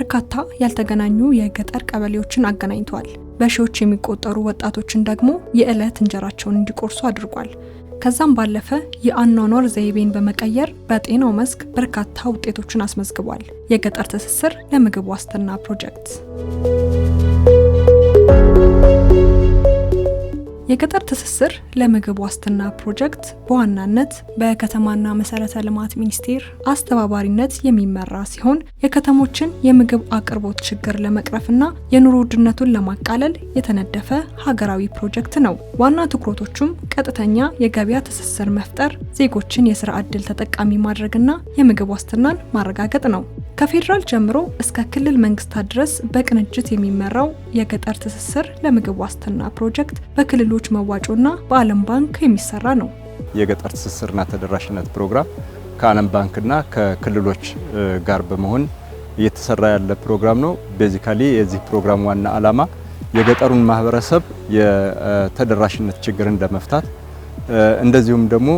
በርካታ ያልተገናኙ የገጠር ቀበሌዎችን አገናኝቷል። በሺዎች የሚቆጠሩ ወጣቶችን ደግሞ የዕለት እንጀራቸውን እንዲቆርሱ አድርጓል። ከዛም ባለፈ የአኗኗር ዘይቤን በመቀየር በጤናው መስክ በርካታ ውጤቶችን አስመዝግቧል። የገጠር ትስስር ለምግብ ዋስትና ፕሮጀክት የገጠር ትስስር ለምግብ ዋስትና ፕሮጀክት በዋናነት በከተማና መሰረተ ልማት ሚኒስቴር አስተባባሪነት የሚመራ ሲሆን የከተሞችን የምግብ አቅርቦት ችግር ለመቅረፍና የኑሮ ውድነቱን ለማቃለል የተነደፈ ሀገራዊ ፕሮጀክት ነው። ዋና ትኩረቶቹም ቀጥተኛ የገበያ ትስስር መፍጠር፣ ዜጎችን የስራ ዕድል ተጠቃሚ ማድረግና የምግብ ዋስትናን ማረጋገጥ ነው። ከፌደራል ጀምሮ እስከ ክልል መንግስታት ድረስ በቅንጅት የሚመራው የገጠር ትስስር ለምግብ ዋስትና ፕሮጀክት በክልሎች መዋጮና በዓለም ባንክ የሚሰራ ነው። የገጠር ትስስርና ተደራሽነት ፕሮግራም ከዓለም ባንክና ከክልሎች ጋር በመሆን እየተሰራ ያለ ፕሮግራም ነው። ቤዚካሊ የዚህ ፕሮግራም ዋና ዓላማ የገጠሩን ማህበረሰብ የተደራሽነት ችግርን ለመፍታት እንደዚሁም ደግሞ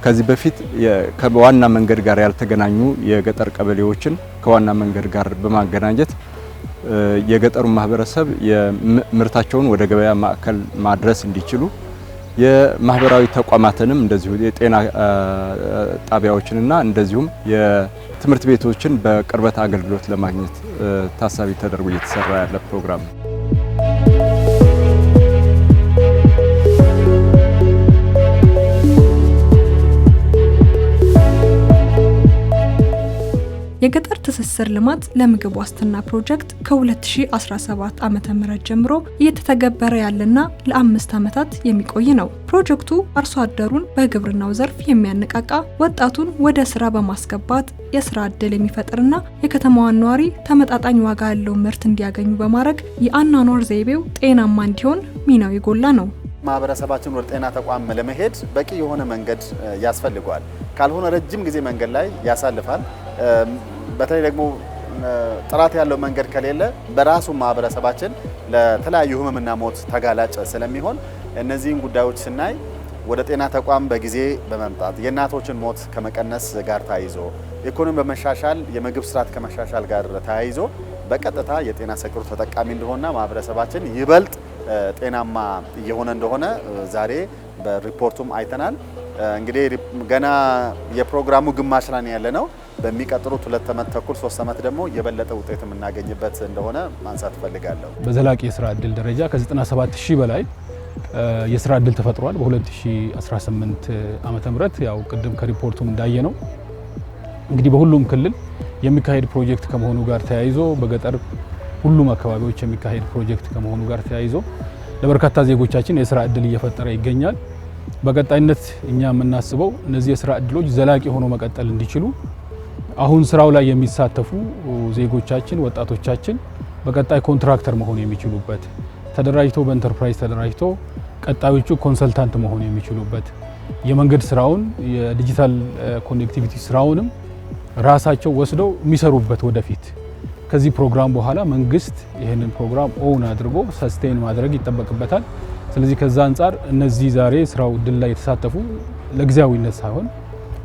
ከዚህ በፊት ከዋና መንገድ ጋር ያልተገናኙ የገጠር ቀበሌዎችን ከዋና መንገድ ጋር በማገናኘት የገጠሩን ማህበረሰብ የምርታቸውን ወደ ገበያ ማዕከል ማድረስ እንዲችሉ የማህበራዊ ተቋማትንም እንደዚሁ የጤና ጣቢያዎችንና እንደዚሁም የትምህርት ቤቶችን በቅርበት አገልግሎት ለማግኘት ታሳቢ ተደርጎ እየተሰራ ያለ ፕሮግራም ነው። የገጠር ትስስር ልማት ለምግብ ዋስትና ፕሮጀክት ከ2017 ዓ.ም ጀምሮ እየተተገበረ ያለና ለ5 ዓመታት የሚቆይ ነው። ፕሮጀክቱ አርሶ አደሩን በግብርናው ዘርፍ የሚያነቃቃ፣ ወጣቱን ወደ ስራ በማስገባት የስራ ዕድል የሚፈጥርና የከተማዋን ነዋሪ ተመጣጣኝ ዋጋ ያለው ምርት እንዲያገኙ በማድረግ የአኗኗር ዘይቤው ጤናማ እንዲሆን ሚናው የጎላ ነው። ማህበረሰባችን ወደ ጤና ተቋም ለመሄድ በቂ የሆነ መንገድ ያስፈልገዋል። ካልሆነ ረጅም ጊዜ መንገድ ላይ ያሳልፋል። በተለይ ደግሞ ጥራት ያለው መንገድ ከሌለ በራሱ ማህበረሰባችን ለተለያዩ ህመምና ሞት ተጋላጭ ስለሚሆን እነዚህን ጉዳዮች ስናይ ወደ ጤና ተቋም በጊዜ በመምጣት የእናቶችን ሞት ከመቀነስ ጋር ተያይዞ ኢኮኖሚ በመሻሻል የምግብ ስርዓት ከመሻሻል ጋር ተያይዞ በቀጥታ የጤና ሴክተሩ ተጠቃሚ እንደሆነና ማህበረሰባችን ይበልጥ ጤናማ እየሆነ እንደሆነ ዛሬ በሪፖርቱም አይተናል። እንግዲህ ገና የፕሮግራሙ ግማሽ ላይ ያለነው በሚቀጥሉት 2 ዓመት ተኩል 3 ዓመት ደግሞ የበለጠ ውጤት የምናገኝበት እንደሆነ ማንሳት ፈልጋለሁ። በዘላቂ የስራ ዕድል ደረጃ ከ97,000 በላይ የስራ ዕድል ተፈጥሯል። በ2018 ዓመተ ምህረት ያው ቅድም ከሪፖርቱም እንዳየ ነው እንግዲህ በሁሉም ክልል የሚካሄድ ፕሮጀክት ከመሆኑ ጋር ተያይዞ በገጠር ሁሉም አካባቢዎች የሚካሄድ ፕሮጀክት ከመሆኑ ጋር ተያይዞ ለበርካታ ዜጎቻችን የስራ ዕድል እየፈጠረ ይገኛል። በቀጣይነት እኛ የምናስበው እነዚህ የስራ ዕድሎች ዘላቂ ሆኖ መቀጠል እንዲችሉ አሁን ስራው ላይ የሚሳተፉ ዜጎቻችን፣ ወጣቶቻችን በቀጣይ ኮንትራክተር መሆን የሚችሉበት፣ ተደራጅቶ በኢንተርፕራይዝ ተደራጅቶ ቀጣዮቹ ኮንሰልታንት መሆን የሚችሉበት፣ የመንገድ ስራውን የዲጂታል ኮኔክቲቪቲ ስራውንም ራሳቸው ወስደው የሚሰሩበት ወደፊት ከዚህ ፕሮግራም በኋላ መንግስት ይህንን ፕሮግራም ኦውን አድርጎ ሰስቴን ማድረግ ይጠበቅበታል። ስለዚህ ከዛ አንጻር እነዚህ ዛሬ ስራው ድል ላይ የተሳተፉ ለጊዜያዊነት ሳይሆን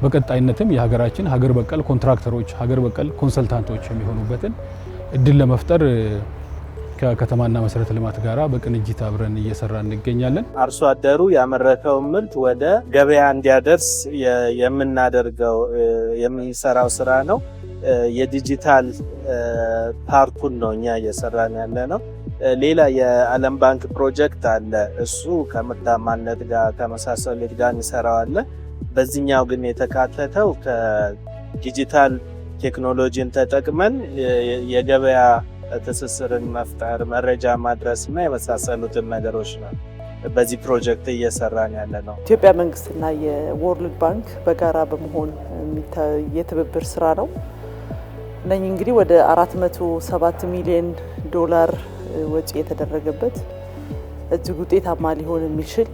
በቀጣይነትም የሀገራችን ሀገር በቀል ኮንትራክተሮች፣ ሀገር በቀል ኮንሰልታንቶች የሚሆኑበትን እድል ለመፍጠር ከከተማና መሰረተ ልማት ጋራ በቅንጅት አብረን እየሰራ እንገኛለን። አርሶ አደሩ ያመረተውን ምርት ወደ ገበያ እንዲያደርስ የምናደርገው የምንሰራው ስራ ነው። የዲጂታል ፓርኩን ነው እኛ እየሰራን ያለ ነው። ሌላ የዓለም ባንክ ፕሮጀክት አለ። እሱ ከምርታማነት ጋር ከመሳሰሉት ጋር እንሰራዋለ። በዚህኛው ግን የተካተተው ከዲጂታል ቴክኖሎጂን ተጠቅመን የገበያ ትስስርን መፍጠር፣ መረጃ ማድረስና የመሳሰሉትን ነገሮች ነው በዚህ ፕሮጀክት እየሰራን ያለ ነው። ኢትዮጵያ መንግስትና የወርልድ ባንክ በጋራ በመሆን የትብብር ስራ ነው። እነኚህ እንግዲህ ወደ 407 ሚሊዮን ዶላር ወጪ የተደረገበት እጅግ ውጤታማ ሊሆን የሚችል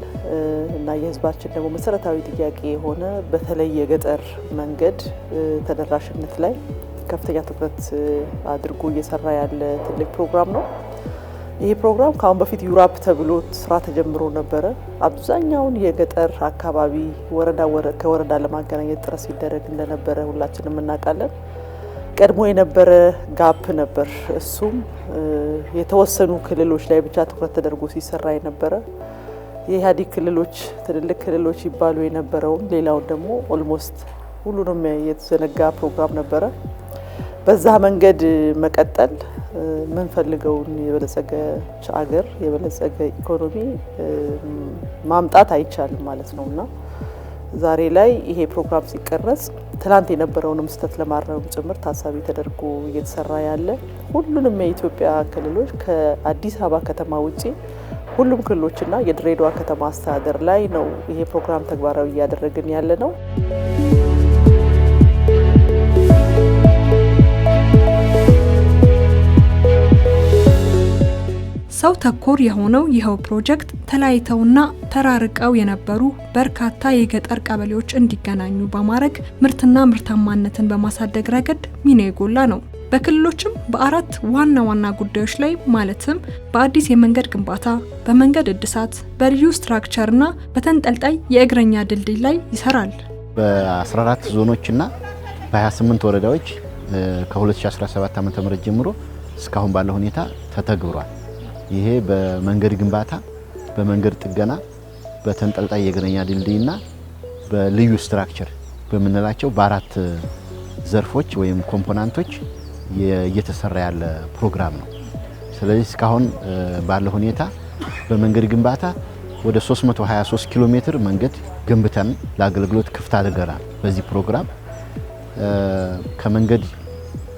እና የህዝባችን ደግሞ መሰረታዊ ጥያቄ የሆነ በተለይ የገጠር መንገድ ተደራሽነት ላይ ከፍተኛ ትኩረት አድርጎ እየሰራ ያለ ትልቅ ፕሮግራም ነው። ይህ ፕሮግራም ከአሁን በፊት ዩራፕ ተብሎ ስራ ተጀምሮ ነበረ። አብዛኛውን የገጠር አካባቢ ከወረዳ ለማገናኘት ጥረት ሲደረግ እንደነበረ ሁላችንም እናውቃለን። ቀድሞ የነበረ ጋፕ ነበር። እሱም የተወሰኑ ክልሎች ላይ ብቻ ትኩረት ተደርጎ ሲሰራ የነበረ የኢህአዴግ ክልሎች ትልልቅ ክልሎች ይባሉ የነበረውን ሌላውን ደግሞ ኦልሞስት ሁሉንም የተዘነጋ ፕሮግራም ነበረ። በዛ መንገድ መቀጠል ምንፈልገውን የበለጸገች አገር የበለጸገ ኢኮኖሚ ማምጣት አይቻልም ማለት ነውና ዛሬ ላይ ይሄ ፕሮግራም ሲቀረጽ ትላንት የነበረውንም ስህተት ለማረም ጭምር ታሳቢ ተደርጎ እየተሰራ ያለ ሁሉንም የኢትዮጵያ ክልሎች ከአዲስ አበባ ከተማ ውጪ ሁሉም ክልሎችና የድሬዳዋ ከተማ አስተዳደር ላይ ነው ይሄ ፕሮግራም ተግባራዊ እያደረግን ያለ ነው። ሰው ተኮር የሆነው ይኸው ፕሮጀክት ተለያይተውና ተራርቀው የነበሩ በርካታ የገጠር ቀበሌዎች እንዲገናኙ በማድረግ ምርትና ምርታማነትን በማሳደግ ረገድ ሚና የጎላ ነው። በክልሎችም በአራት ዋና ዋና ጉዳዮች ላይ ማለትም በአዲስ የመንገድ ግንባታ፣ በመንገድ እድሳት፣ በልዩ ስትራክቸርና በተንጠልጣይ የእግረኛ ድልድይ ላይ ይሰራል። በ14 ዞኖችና በ28 ወረዳዎች ከ2017 ዓ.ም ጀምሮ እስካሁን ባለው ሁኔታ ተተግብሯል። ይሄ በመንገድ ግንባታ፣ በመንገድ ጥገና፣ በተንጠልጣይ የእግረኛ ድልድይና በልዩ ስትራክቸር በመነላቸው በአራት ዘርፎች ወይም ኮምፖነንቶች እየተሰራ ያለ ፕሮግራም ነው። ስለዚህ እስካሁን ባለው ሁኔታ በመንገድ ግንባታ ወደ 323 ኪሎ ሜትር መንገድ ገንብተን ለአገልግሎት ክፍት አድርገናል። በዚህ ፕሮግራም ከመንገድ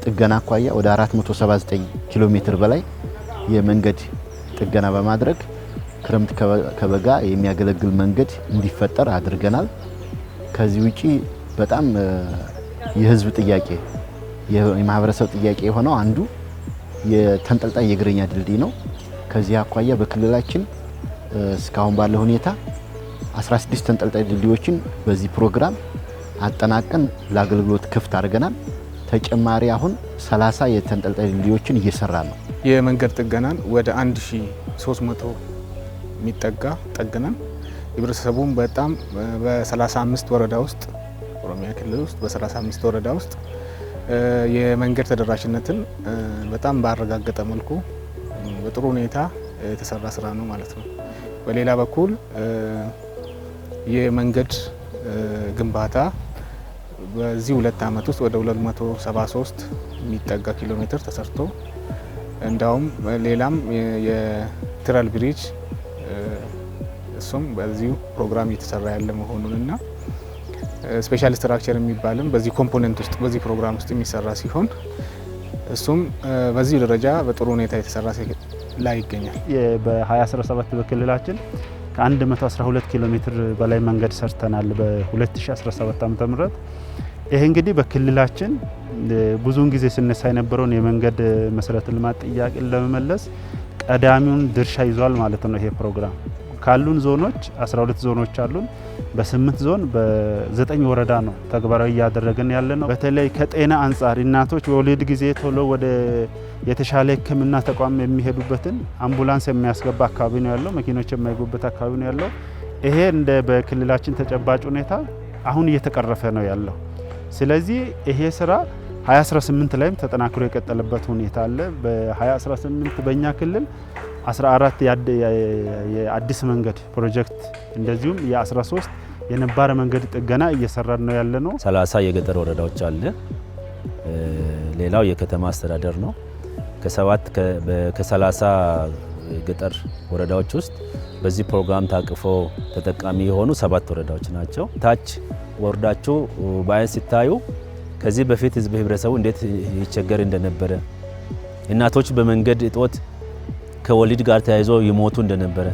ጥገና አኳያ ወደ 479 ኪሎ ሜትር በላይ የመንገድ ጥገና በማድረግ ክረምት ከበጋ የሚያገለግል መንገድ እንዲፈጠር አድርገናል። ከዚህ ውጪ በጣም የህዝብ ጥያቄ የማህበረሰብ ጥያቄ የሆነው አንዱ የተንጠልጣይ የእግረኛ ድልድይ ነው። ከዚህ አኳያ በክልላችን እስካሁን ባለው ሁኔታ 16 ተንጠልጣይ ድልድዮችን በዚህ ፕሮግራም አጠናቀን ለአገልግሎት ክፍት አድርገናል። ተጨማሪ አሁን 30 የተንጠልጣይ ድልድዮችን እየሰራ ነው። የመንገድ ጥገናን ወደ 1300 የሚጠጋ ጠግነን ህብረተሰቡም በጣም በ35 ወረዳ ውስጥ ኦሮሚያ ክልል ውስጥ በ35 ወረዳ ውስጥ የመንገድ ተደራሽነትን በጣም ባረጋገጠ መልኩ በጥሩ ሁኔታ የተሰራ ስራ ነው ማለት ነው። በሌላ በኩል የመንገድ ግንባታ በዚህ 2 ዓመት ውስጥ ወደ 273 የሚጠጋ ኪሎ ሜትር ተሰርቶ እንዳውም ሌላም የትራል ብሪጅ እሱም በዚሁ ፕሮግራም እየተሰራ ያለ መሆኑንና ስፔሻል ስትራክቸር የሚባልም በዚህ ኮምፖነንት ውስጥ በዚህ ፕሮግራም ውስጥ የሚሰራ ሲሆን እሱም በዚህ ደረጃ በጥሩ ሁኔታ የተሰራ ላይ ይገኛል። በ2017 በክልላችን ከ112 ኪሎ ሜትር በላይ መንገድ ሰርተናል በ2017 ዓ.ም። ይሄ እንግዲህ በክልላችን ብዙውን ጊዜ ስነሳ የነበረውን የመንገድ መሰረተ ልማት ጥያቄን ለመመለስ ቀዳሚውን ድርሻ ይዟል ማለት ነው። ይሄ ፕሮግራም ካሉን ዞኖች 12 ዞኖች አሉን። በ8 ዞን በ9 ወረዳ ነው ተግባራዊ እያደረገን ያለ ነው። በተለይ ከጤና አንጻር እናቶች በወሊድ ጊዜ ቶሎ ወደ የተሻለ ሕክምና ተቋም የሚሄዱበትን አምቡላንስ የሚያስገባ አካባቢ ነው ያለው። መኪኖች የማይገቡበት አካባቢ ነው ያለው። ይሄ እንደ በክልላችን ተጨባጭ ሁኔታ አሁን እየተቀረፈ ነው ያለው። ስለዚህ ይሄ ስራ 2018 ላይም ተጠናክሮ የቀጠለበት ሁኔታ አለ። በ2018 በእኛ ክልል 14 የአዲስ መንገድ ፕሮጀክት እንደዚሁም የ13 የነባረ መንገድ ጥገና እየሰራን ነው ያለ ነው። 30 የገጠር ወረዳዎች አለ። ሌላው የከተማ አስተዳደር ነው። ከ30 ገጠር ወረዳዎች ውስጥ በዚህ ፕሮግራም ታቅፎ ተጠቃሚ የሆኑ 7 ወረዳዎች ናቸው። ታች ወርዳችሁ በአይን ሲታዩ ከዚህ በፊት ህብረተሰቡ እንዴት ይቸገር እንደነበረ እናቶች በመንገድ እጦት ከወሊድ ጋር ተያይዞ ይሞቱ እንደነበረ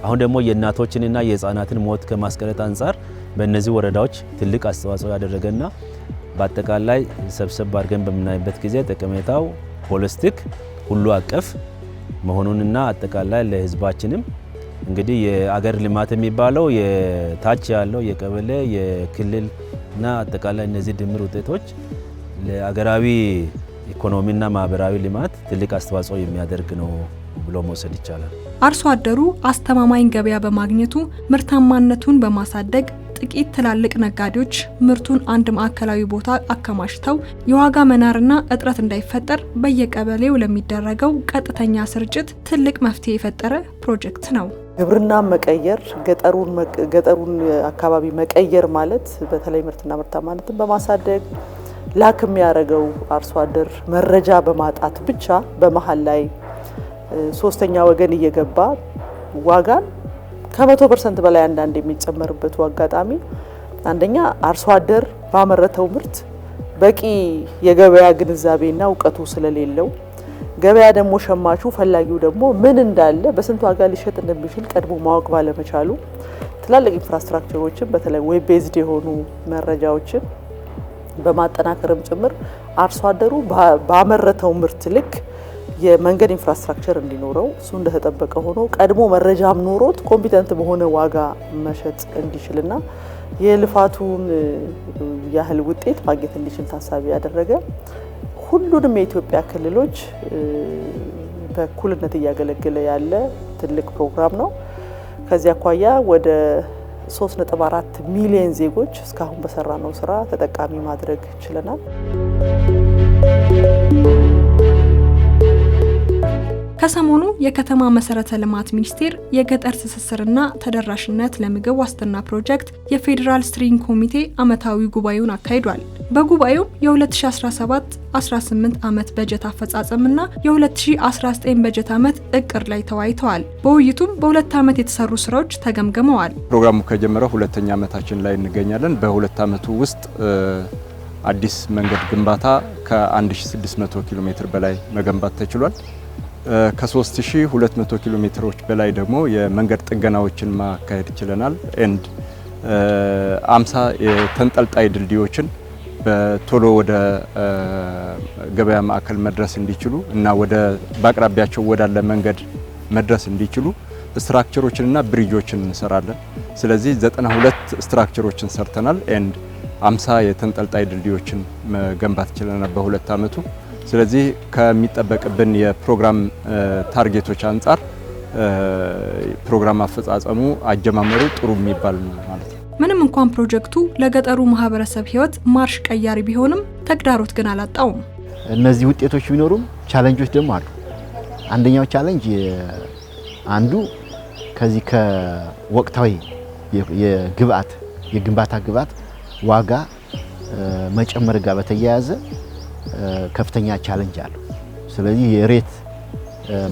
አሁን ደግሞ የእናቶችንና የህፃናትን ሞት ከማስቀረት አንጻር በእነዚህ ወረዳዎች ትልቅ አስተዋጽኦ ያደረገና በአጠቃላይ ሰብሰብ አድርገን በምናይበት ጊዜ ጠቀሜታው ሆሊስቲክ ሁሉ አቀፍ መሆኑንና አጠቃላይ ለህዝባችንም እንግዲህ የአገር ልማት የሚባለው የታች ያለው የቀበሌ የክልልና አጠቃላይ እነዚህ ድምር ውጤቶች ለአገራዊ ኢኮኖሚና ማህበራዊ ልማት ትልቅ አስተዋጽኦ የሚያደርግ ነው ብሎ መውሰድ ይቻላል። አርሶ አደሩ አስተማማኝ ገበያ በማግኘቱ ምርታማነቱን በማሳደግ ጥቂት ትላልቅ ነጋዴዎች ምርቱን አንድ ማዕከላዊ ቦታ አከማችተው የዋጋ መናርና እጥረት እንዳይፈጠር በየቀበሌው ለሚደረገው ቀጥተኛ ስርጭት ትልቅ መፍትሄ የፈጠረ ፕሮጀክት ነው። ግብርና መቀየር ገጠሩን አካባቢ መቀየር ማለት በተለይ ምርትና ምርታማነትን በማሳደግ ላክ የሚያደርገው አርሶ አደር መረጃ በማጣት ብቻ በመሃል ላይ ሶስተኛ ወገን እየገባ ዋጋን ከ100% በላይ አንዳንድ የሚጨመርበት አጋጣሚ አንደኛ አርሶ አደር ባመረተው ምርት በቂ የገበያ ግንዛቤና እውቀቱ ስለሌለው ገበያ ደግሞ ሸማቹ ፈላጊው ደግሞ ምን እንዳለ በስንት ዋጋ ሊሸጥ እንደሚችል ቀድሞ ማወቅ ባለመቻሉ ትላልቅ ኢንፍራስትራክቸሮችን በተለይ ዌብ ቤዝድ የሆኑ መረጃዎችን በማጠናከርም ጭምር አርሶ አደሩ ባመረተው ምርት ልክ የመንገድ ኢንፍራስትራክቸር እንዲኖረው እሱ እንደተጠበቀ ሆኖ ቀድሞ መረጃም ኖሮት ኮምፒተንት በሆነ ዋጋ መሸጥ እንዲችልና የልፋቱን ያህል ውጤት ማግኘት እንዲችል ታሳቢ ያደረገ ሁሉንም የኢትዮጵያ ክልሎች በእኩልነት እያገለገለ ያለ ትልቅ ፕሮግራም ነው። ከዚያ አኳያ ወደ 3.4 ሚሊዮን ዜጎች እስካሁን በሰራነው ስራ ተጠቃሚ ማድረግ ችለናል። ከሰሞኑ የከተማ መሰረተ ልማት ሚኒስቴር የገጠር ትስስርና ተደራሽነት ለምግብ ዋስትና ፕሮጀክት የፌዴራል ስትሪንግ ኮሚቴ ዓመታዊ ጉባኤውን አካሂዷል። በጉባኤው የ2017-18 ዓመት በጀት አፈጻጸምና የ2019 በጀት ዓመት እቅድ ላይ ተወያይተዋል። በውይይቱም በሁለት ዓመት የተሰሩ ስራዎች ተገምግመዋል። ፕሮግራሙ ከጀመረ ሁለተኛ ዓመታችን ላይ እንገኛለን። በሁለት ዓመቱ ውስጥ አዲስ መንገድ ግንባታ ከ1600 ኪሎ ሜትር በላይ መገንባት ተችሏል። ከ3200 ኪሎ ሜትሮች በላይ ደግሞ የመንገድ ጥገናዎችን ማካሄድ ችለናል። ኤንድ 50 የተንጠልጣይ ድልድዮችን በቶሎ ወደ ገበያ ማዕከል መድረስ እንዲችሉ እና ወደ በአቅራቢያቸው ወዳለ መንገድ መድረስ እንዲችሉ ስትራክቸሮችንና ብሪጆችን እንሰራለን። ስለዚህ 92 ስትራክቸሮችን ሰርተናል። ኤንድ 50 የተንጠልጣይ ድልድዮችን መገንባት ችለናል በሁለት ዓመቱ። ስለዚህ ከሚጠበቅብን የፕሮግራም ታርጌቶች አንጻር ፕሮግራም አፈጻጸሙ አጀማመሩ ጥሩ የሚባል ነው ማለት ነው። ምንም እንኳን ፕሮጀክቱ ለገጠሩ ማህበረሰብ ህይወት ማርሽ ቀያሪ ቢሆንም ተግዳሮት ግን አላጣውም። እነዚህ ውጤቶች ቢኖሩም ቻሌንጆች ደግሞ አሉ። አንደኛው ቻሌንጅ አንዱ ከዚህ ከወቅታዊ የግንባታ ግብዓት ዋጋ መጨመር ጋር በተያያዘ ከፍተኛ ቻሌንጅ አለው። ስለዚህ የሬት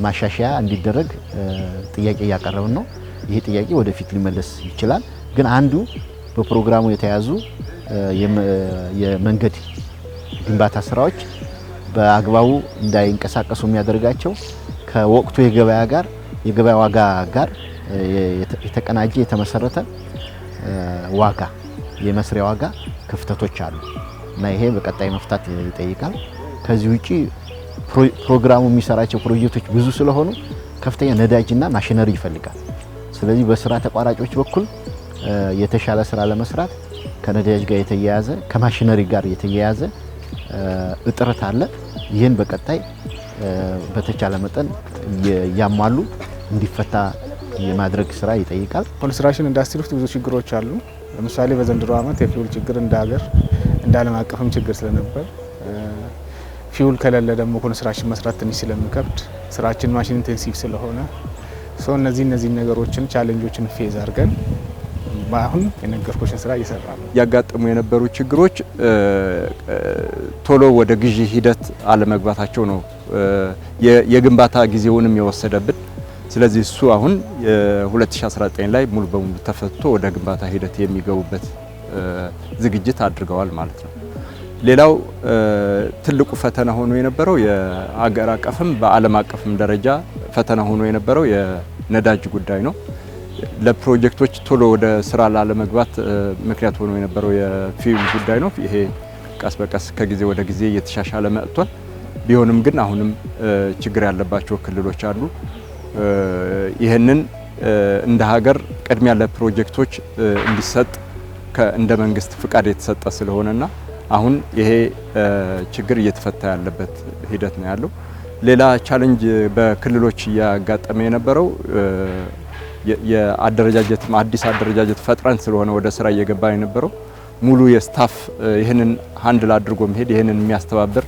ማሻሻያ እንዲደረግ ጥያቄ እያቀረብን ነው። ይሄ ጥያቄ ወደፊት ሊመለስ ይችላል። ግን አንዱ በፕሮግራሙ የተያዙ የመንገድ ግንባታ ስራዎች በአግባቡ እንዳይንቀሳቀሱ የሚያደርጋቸው ከወቅቱ የገበያ ዋጋ ጋር የተቀናጀ የተመሰረተ ዋጋ የመስሪያ ዋጋ ክፍተቶች አሉ እና ይሄ በቀጣይ መፍታት ይጠይቃል። ከዚህ ውጪ ፕሮግራሙ የሚሰራቸው ፕሮጀክቶች ብዙ ስለሆኑ ከፍተኛ ነዳጅና ማሽነሪ ይፈልጋል። ስለዚህ በስራ ተቋራጮች በኩል የተሻለ ስራ ለመስራት ከነዳጅ ጋር የተያያዘ ከማሽነሪ ጋር የተያያዘ እጥረት አለ። ይህን በቀጣይ በተቻለ መጠን ያሟሉ እንዲፈታ የማድረግ ስራ ይጠይቃል። ኮንስትራክሽን ኢንዱስትሪ ውስጥ ብዙ ችግሮች አሉ። ለምሳሌ በዘንድሮ ዓመት የፊውል ችግር እንደ ሀገር እንደ ዓለም አቀፍም ችግር ስለነበር ፊውል ከሌለ ደግሞ ኮንስትራክሽን መስራት ትንሽ ስለሚከብድ ስራችን ማሽን ኢንቴንሲቭ ስለሆነ እነዚህ ነገሮችን ቻሌንጆችን ፌዝ አድርገን አሁን የነገርኩሽን ስራ እየሰራ ነው። ያጋጠሙ የነበሩ ችግሮች ቶሎ ወደ ግዢ ሂደት አለመግባታቸው ነው የግንባታ ጊዜውንም የወሰደብን። ስለዚህ እሱ አሁን 2019 ላይ ሙሉ በሙሉ ተፈቶ ወደ ግንባታ ሂደት የሚገቡበት ዝግጅት አድርገዋል ማለት ነው። ሌላው ትልቁ ፈተና ሆኖ የነበረው የአገር አቀፍም በዓለም አቀፍም ደረጃ ፈተና ሆኖ የነበረው የነዳጅ ጉዳይ ነው። ለፕሮጀክቶች ቶሎ ወደ ስራ ላለመግባት ምክንያት ሆኖ የነበረው የፊውል ጉዳይ ነው። ይሄ ቀስ በቀስ ከጊዜ ወደ ጊዜ እየተሻሻለ መጥቷል። ቢሆንም ግን አሁንም ችግር ያለባቸው ክልሎች አሉ። ይህንን እንደ ሀገር ቅድሚያ ለፕሮጀክቶች እንዲሰጥ እንደ መንግስት ፍቃድ የተሰጠ ስለሆነና አሁን ይሄ ችግር እየተፈታ ያለበት ሂደት ነው ያለው። ሌላ ቻሌንጅ በክልሎች እያጋጠመ የነበረው የአደረጃጀት አዲስ አደረጃጀት ፈጥረን ስለሆነ ወደ ስራ እየገባ የነበረው ሙሉ የስታፍ ይህንን ሃንድል አድርጎ መሄድ ይህንን የሚያስተባብር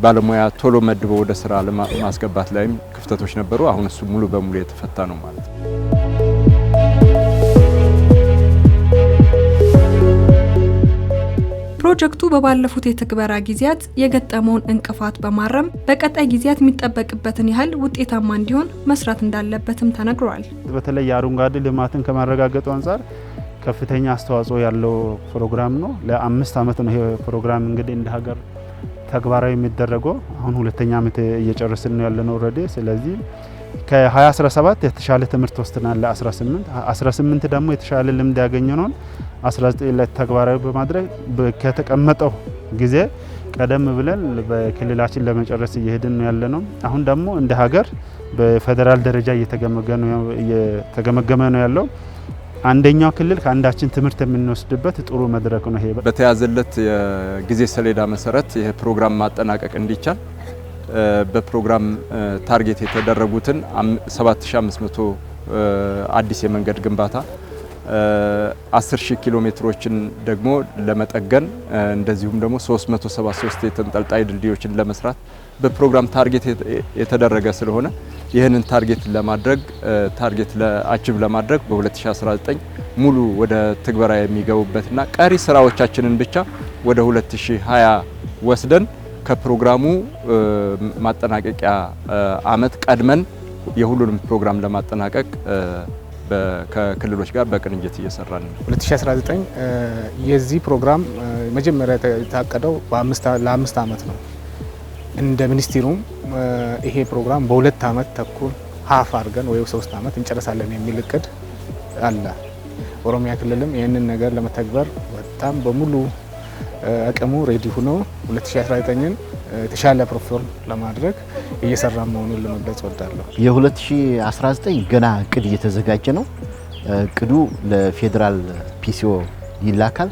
ባለሙያ ቶሎ መድቦ ወደ ስራ ለማስገባት ላይም ክፍተቶች ነበሩ። አሁን እሱ ሙሉ በሙሉ የተፈታ ነው ማለት ነው። ፕሮጀክቱ በባለፉት የትግበራ ጊዜያት የገጠመውን እንቅፋት በማረም በቀጣይ ጊዜያት የሚጠበቅበትን ያህል ውጤታማ እንዲሆን መስራት እንዳለበትም ተነግሯል። በተለይ የአረንጓዴ ልማትን ከማረጋገጡ አንጻር ከፍተኛ አስተዋጽኦ ያለው ፕሮግራም ነው። ለ5 ዓመት ነው ይሄ ፕሮግራም እንግዲህ እንደ ሀገር ተግባራዊ የሚደረገው። አሁን 2ኛ ዓመት እየጨረስን ነው ያለነው ኦልሬዲ። ስለዚህ ከ2017 የተሻለ ትምህርት ወስደናል። ለ18 ደግሞ የተሻለ ልምድ ያገኘነውን 19 ላይ ተግባራዊ በማድረግ ከተቀመጠው ጊዜ ቀደም ብለን በክልላችን ለመጨረስ እየሄድን ነው ያለነው። አሁን ደግሞ እንደ ሀገር በፌደራል ደረጃ እየተገመገመ ነው ያለው። አንደኛው ክልል ከአንዳችን ትምህርት የምንወስድበት ጥሩ መድረክ ነው። ይሄ በተያዘለት የጊዜ ሰሌዳ መሰረት ይሄ ፕሮግራም ማጠናቀቅ እንዲቻል በፕሮግራም ታርጌት የተደረጉትን 7500 አዲስ የመንገድ ግንባታ 10000 ኪሎ ሜትሮችን ደግሞ ለመጠገን እንደዚሁም ደግሞ 373 የተንጠልጣይ ድልድዮችን ለመስራት በፕሮግራም ታርጌት የተደረገ ስለሆነ ይህንን ታርጌት ለአቺቭ ለማድረግ በ2019 ሙሉ ወደ ትግበራ የሚገቡበትና ቀሪ ስራዎቻችንን ብቻ ወደ 2020 ወስደን ከፕሮግራሙ ማጠናቀቂያ አመት ቀድመን የሁሉንም ፕሮግራም ለማጠናቀቅ ከክልሎች ጋር በቅንጅት እየሰራን ነው። 2019 የዚህ ፕሮግራም መጀመሪያ የታቀደው ለ5 ዓመት ነው። እንደ ሚኒስትሩም ይሄ ፕሮግራም በ2 ዓመት ተኩል ሀፍ አድርገን ወይ 3 ዓመት እንጨርሳለን የሚል እቅድ አለ። ኦሮሚያ ክልልም ይህንን ነገር ለመተግበር በጣም በሙሉ አቅሙ ሬዲ ሆኖ 2019ን የተሻለ ፐርፎርም ለማድረግ እየሰራ መሆኑን ለመግለጽ እወዳለሁ። የ2019 ገና እቅድ እየተዘጋጀ ነው። እቅዱ ለፌዴራል ፒሲኦ ይላካል።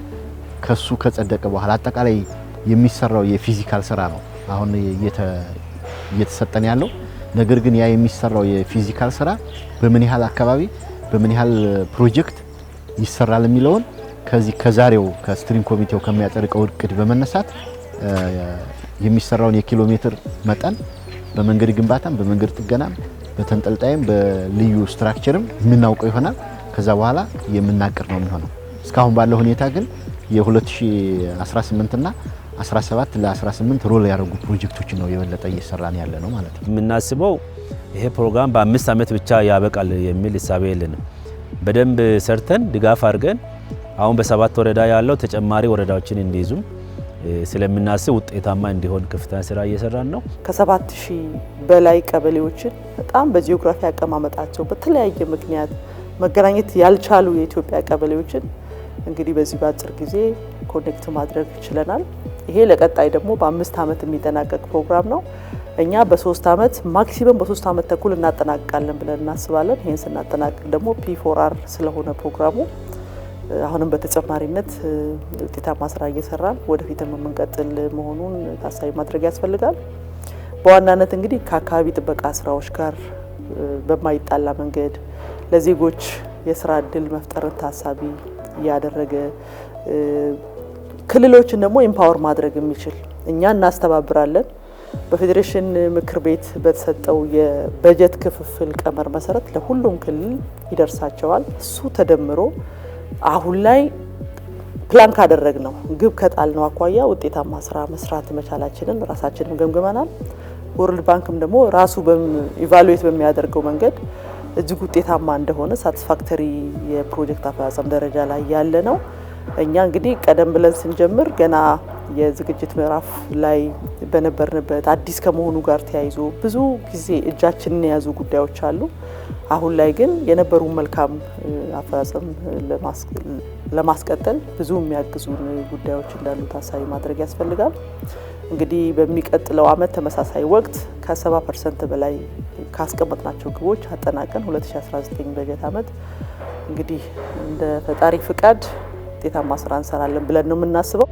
ከሱ ከጸደቀ በኋላ አጠቃላይ የሚሰራው የፊዚካል ስራ ነው አሁን እየተሰጠን ያለው። ነገር ግን ያ የሚሰራው የፊዚካል ስራ በምን ያህል አካባቢ በምን ያህል ፕሮጀክት ይሰራል የሚለውን ከዛሬው ከስትሪንግ ኮሚቴው ከሚያጸድቀው እቅድ በመነሳት የሚሰራውን የኪሎ ሜትር መጠን በመንገድ ግንባታም በመንገድ ጥገናም በተንጠልጣይም በልዩ ስትራክቸርም የምናውቀው ይሆናል። ከዛ በኋላ የምናቅር ነው የሚሆነው። እስካሁን ባለው ሁኔታ ግን የ2018 እና 17 ለ18 ሮል ያደረጉ ፕሮጀክቶች ነው የበለጠ እየሰራን ያለ ነው ማለት ነው። የምናስበው ይሄ ፕሮግራም በ5 ዓመት ብቻ ያበቃል የሚል ሂሳብ የለንም። በደንብ ሰርተን ድጋፍ አድርገን አሁን በ7 ወረዳ ያለው ተጨማሪ ወረዳዎችን እንዲይዙም ስለምናስብ ውጤታማ እንዲሆን ከፍተኛ ስራ እየሰራን ነው። ከ7000 በላይ ቀበሌዎችን በጣም በጂኦግራፊ አቀማመጣቸው በተለያየ ምክንያት መገናኘት ያልቻሉ የኢትዮጵያ ቀበሌዎችን እንግዲህ በዚህ በአጭር ጊዜ ኮኔክት ማድረግ ችለናል። ይሄ ለቀጣይ ደግሞ በ5 ዓመት የሚጠናቀቅ ፕሮግራም ነው። እኛ በ3 ዓመት ማክሲመም በ3 ዓመት ተኩል እናጠናቅቃለን ብለን እናስባለን። ይሄን ስናጠናቅቅ ደግሞ P4R ስለሆነ ፕሮግራሙ አሁንም በተጨማሪነት ውጤታማ ስራ እየሰራን ወደፊትም የምንቀጥል መሆኑን ታሳቢ ማድረግ ያስፈልጋል። በዋናነት እንግዲህ ከአካባቢ ጥበቃ ስራዎች ጋር በማይጣላ መንገድ ለዜጎች የስራ እድል መፍጠርን ታሳቢ ያደረገ ክልሎችን ደግሞ ኤምፓወር ማድረግ የሚችል እኛ እናስተባብራለን። በፌዴሬሽን ምክር ቤት በተሰጠው የበጀት ክፍፍል ቀመር መሰረት ለሁሉም ክልል ይደርሳቸዋል። እሱ ተደምሮ አሁን ላይ ፕላን ካደረግ ነው ግብ ከጣል ነው አኳያ ውጤታማ ስራ መስራት መቻላችንን ራሳችንን ገምግመናል። ወርልድ ባንክም ደግሞ ራሱ ኢቫሉዌት በሚያደርገው መንገድ እጅግ ውጤታማ እንደሆነ ሳቲስፋክተሪ የፕሮጀክት አፈጻጸም ደረጃ ላይ ያለ ነው። እኛ እንግዲህ ቀደም ብለን ስንጀምር ገና የዝግጅት ምዕራፍ ላይ በነበርንበት አዲስ ከመሆኑ ጋር ተያይዞ ብዙ ጊዜ እጃችንን የያዙ ጉዳዮች አሉ። አሁን ላይ ግን የነበሩ መልካም አፈጻጸም ለማስቀጠል ብዙ የሚያግዙን ጉዳዮች እንዳሉ ታሳቢ ማድረግ ያስፈልጋል። እንግዲህ በሚቀጥለው አመት ተመሳሳይ ወቅት ከ70% በላይ ካስቀመጥናቸው ግቦች አጠናቀን 2019 በጀት አመት እንግዲህ እንደ ፈጣሪ ፍቃድ ውጤታማ ስራ እንሰራለን ብለን ነው የምናስበው።